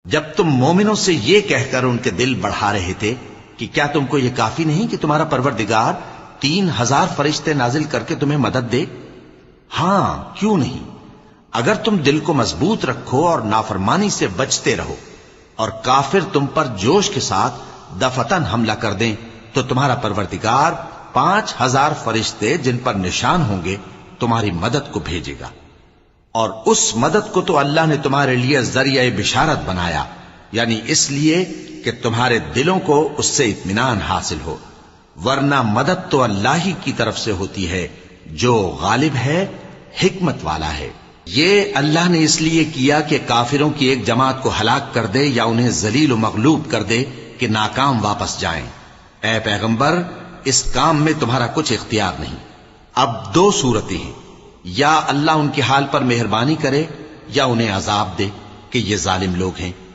جب تم مومنوں سے یہ کہہ کر ان کے دل بڑھا رہے تھے کہ کیا تم کو یہ کافی نہیں کہ تمہارا پروردگار 3000 فرشتے نازل کر کے تمہیں مدد دے؟ ہاں کیوں نہیں، اگر تم دل کو مضبوط رکھو اور نافرمانی سے بچتے رہو اور کافر تم پر جوش کے ساتھ دفتن حملہ کر دیں تو تمہارا پروردگار 5000 فرشتے جن پر نشان ہوں گے تمہاری مدد کو بھیجے گا، اور اس مدد کو تو اللہ نے تمہارے لیے ذریعہ بشارت بنایا، یعنی اس لیے کہ تمہارے دلوں کو اس سے اطمینان حاصل ہو، ورنہ مدد تو اللہ ہی کی طرف سے ہوتی ہے جو غالب ہے، حکمت والا ہے۔ یہ اللہ نے اس لیے کیا کہ کافروں کی ایک جماعت کو ہلاک کر دے یا انہیں ذلیل و مغلوب کر دے کہ ناکام واپس جائیں۔ اے پیغمبر، اس کام میں تمہارا کچھ اختیار نہیں۔ اب 2 صورتیں ہیں، یا اللہ ان کے حال پر مہربانی کرے یا انہیں عذاب دے کہ یہ ظالم لوگ ہیں۔